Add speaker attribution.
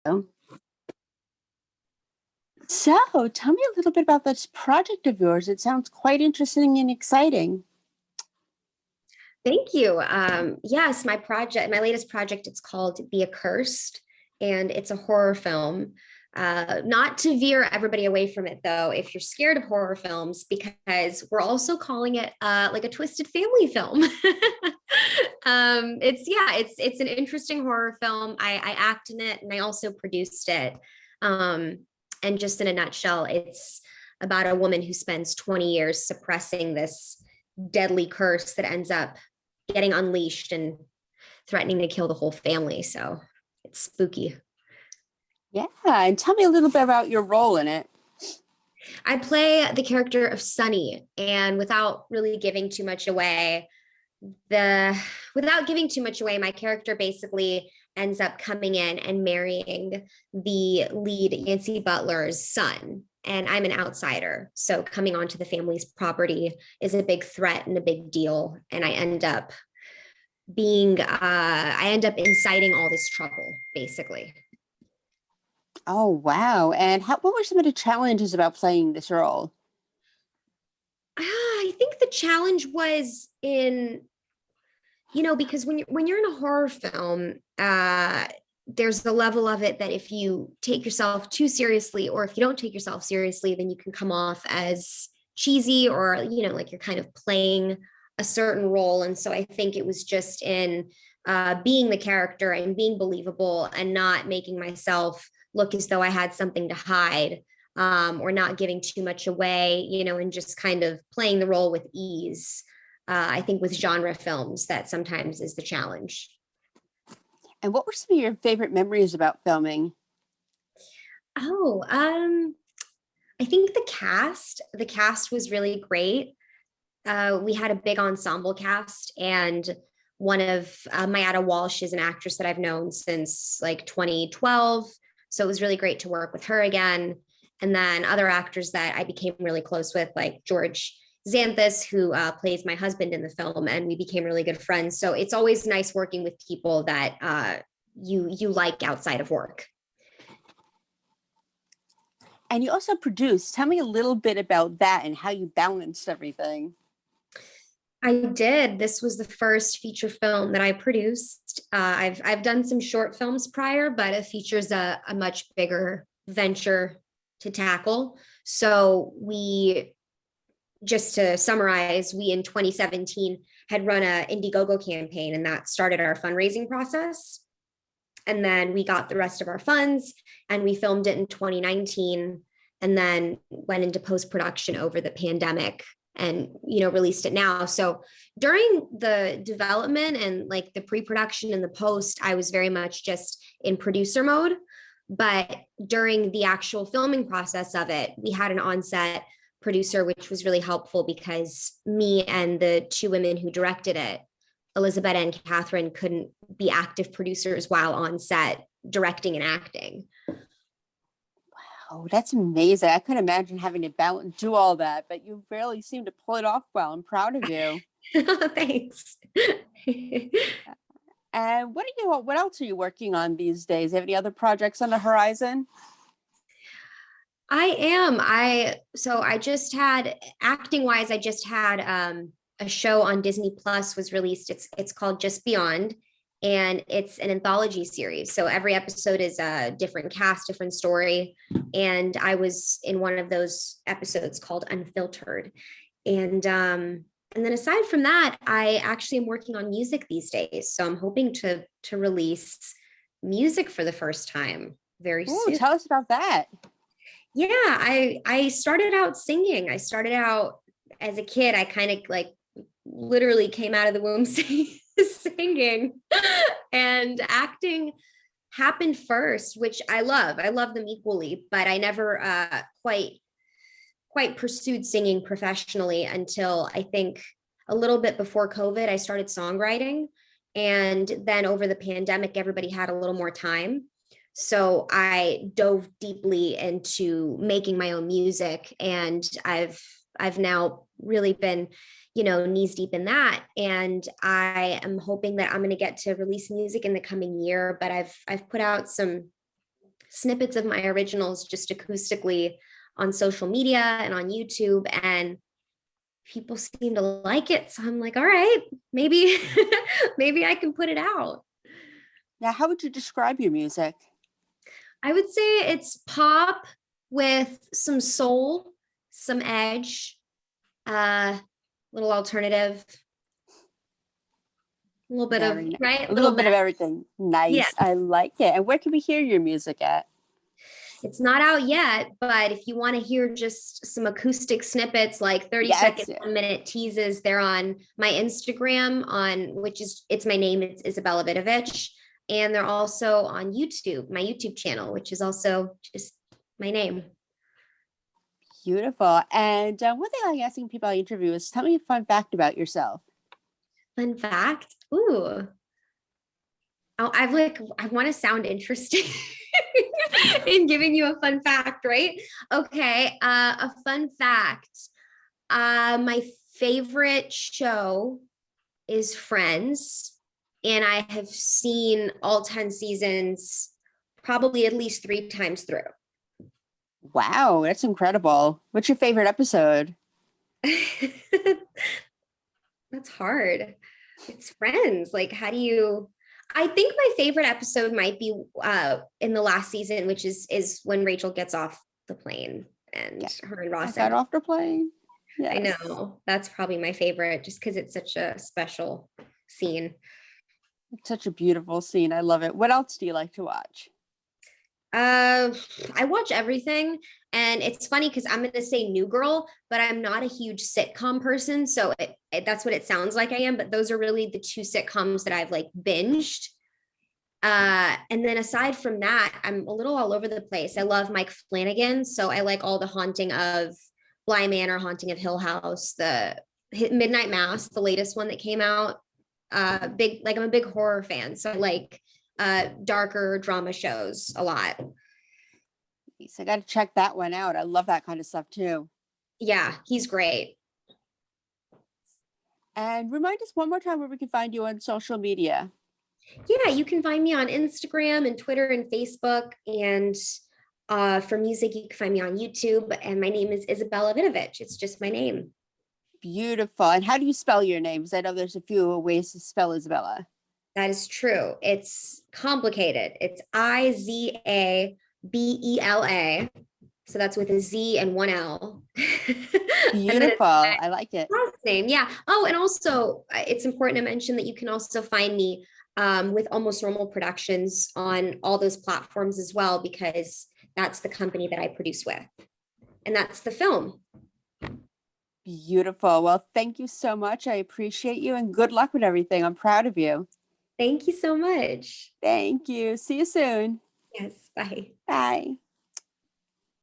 Speaker 1: Oh, so tell me a little bit about this project of yours. It sounds quite interesting and exciting.
Speaker 2: Thank you. Yes, my latest project, it's called Be Accursed, and it's a horror film. Not to veer everybody away from it, though, if you're scared of horror films, because we're also calling it like a twisted family film. It's an interesting horror film. I act in it, and I also produced it. Um, and just in a nutshell, it's about a woman who spends 20 years suppressing this deadly curse that ends up getting unleashed and threatening to kill the whole family. So it's spooky.
Speaker 1: Yeah, and tell me a little bit about your role in it.
Speaker 2: I play the character of Sunny, and the without giving too much away, my character basically ends up coming in and marrying the lead Yancy Butler's son. And I'm an outsider. So coming onto the family's property is a big threat and a big deal. And I end up inciting all this trouble, basically.
Speaker 1: Oh, wow. And what were some of the challenges about playing this role?
Speaker 2: I think the challenge was because when you're in a horror film, there's the level of it that if you take yourself too seriously, or if you don't take yourself seriously, then you can come off as cheesy, or like you're kind of playing a certain role. And so I think it was just in being the character and being believable and not making myself look as though I had something to hide, or not giving too much away, and just kind of playing the role with ease. I think with genre films, that sometimes is the challenge.
Speaker 1: And what were some of your favorite memories about filming?
Speaker 2: Oh, I think the cast was really great. We had a big ensemble cast, and one of Mayada Walsh is an actress that I've known since like 2012. So it was really great to work with her again. And then other actors that I became really close with, like George Xanthus, who plays my husband in the film, and we became really good friends. So it's always nice working with people that you like outside of work.
Speaker 1: And you also produced. Tell me a little bit about that and how you balanced everything.
Speaker 2: I did. This was the first feature film that I produced. I've done some short films prior, but a feature's a much bigger venture to tackle. So just to summarize, we in 2017 had run a Indiegogo campaign, and that started our fundraising process. And then we got the rest of our funds, and we filmed it in 2019, and then went into post-production over the pandemic, and released it now. So during the development and like the pre-production and the post, I was very much just in producer mode. But during the actual filming process of it, we had an on-set producer, which was really helpful because me and the two women who directed it, Elizabeth and Catherine, couldn't be active producers while on set directing and acting.
Speaker 1: Oh, that's amazing. I couldn't imagine having to balance, do all that, but you really seem to pull it off well. I'm proud of you.
Speaker 2: Thanks.
Speaker 1: And what else are you working on these days? Have any other projects on the horizon?
Speaker 2: I am. I just had, acting wise, I just had a show on Disney Plus was released. It's called Just Beyond, and it's an anthology series. So every episode is a different cast, different story. And I was in one of those episodes called Unfiltered. And then aside from that, I actually am working on music these days. So I'm hoping to release music for the first time very
Speaker 1: Ooh,
Speaker 2: soon.
Speaker 1: tell us about that.
Speaker 2: Yeah, I started out singing. I started out as a kid. I kind of like literally came out of the womb singing, and acting happened first, which I love. I love them equally, but I never quite pursued singing professionally until I think a little bit before COVID. I started songwriting, and then over the pandemic, everybody had a little more time. So I dove deeply into making my own music, and I've now really been, knees deep in that. And I am hoping that I'm going to get to release music in the coming year. But I've put out some snippets of my originals just acoustically on social media and on YouTube, and people seem to like it. So I'm like, all right, maybe maybe I can put it out.
Speaker 1: Now, how would you describe your music?
Speaker 2: I would say it's pop with some soul, some edge, little alternative, a little bit of
Speaker 1: Very nice.
Speaker 2: right,
Speaker 1: A little
Speaker 2: little
Speaker 1: bit
Speaker 2: bit.
Speaker 1: of everything.
Speaker 2: Yeah,
Speaker 1: Nice. I like it. And where can we hear your music at?
Speaker 2: it's not out yet, but if you want to hear just some acoustic snippets, like 30-second,
Speaker 1: Yes.
Speaker 2: 1 minute teases, they're on my Instagram, on which is it's my name, it's Izabella Vidovich. And they're also on YouTube, my YouTube channel, which is also just my name.
Speaker 1: Beautiful. And one thing I like asking people I interview is tell me a fun fact about yourself.
Speaker 2: Fun fact. Ooh. Oh, I want to sound interesting in giving you a fun fact, right? Okay. A fun fact. My favorite show is Friends, and I have seen all 10 seasons probably at least 3 times through.
Speaker 1: Wow, that's incredible. What's your favorite episode?
Speaker 2: That's hard. It's Friends. Like, how do you? I think my favorite episode might be in the last season, which is when Rachel gets off the plane and
Speaker 1: Yeah.
Speaker 2: her and
Speaker 1: I
Speaker 2: Ross.
Speaker 1: got off the plane.
Speaker 2: I
Speaker 1: Yes.
Speaker 2: know that's probably my favorite, just because it's such a special scene.
Speaker 1: It's such a beautiful scene. I love it. What else do you like to watch?
Speaker 2: I watch everything, and it's funny because I'm going to say New Girl, but I'm not a huge sitcom person, so that's what it sounds like I am. But those are really the 2 sitcoms that I've like binged. And then aside from that, I'm a little all over the place. I love Mike Flanagan, so I like all the Haunting of Bly Manor, Haunting of Hill House, the Midnight Mass, the latest one that came out. Big like I'm a big horror fan, so I like darker drama shows a lot.
Speaker 1: So I got to check that one out. I love that kind of stuff too.
Speaker 2: Yeah, he's great.
Speaker 1: And remind us one more time where we can find you on social media.
Speaker 2: Yeah, you can find me on Instagram and Twitter and Facebook. And for music, you can find me on YouTube. And my name is Izabella Vidovich. It's just my name.
Speaker 1: Beautiful. And how do you spell your name? Because I know there's a few ways to spell Izabella.
Speaker 2: That is true. It's complicated. It's Izabella. So that's with a Z and one L.
Speaker 1: Beautiful. I like it.
Speaker 2: Last name. Yeah. Oh, and also it's important to mention that you can also find me with Almost Normal Productions on all those platforms as well, because that's the company that I produce with. And that's the film.
Speaker 1: Beautiful. Well, thank you so much. I appreciate you and good luck with everything. I'm proud of you.
Speaker 2: Thank you so much.
Speaker 1: Thank you. See you soon.
Speaker 2: Yes. Bye.
Speaker 1: Bye.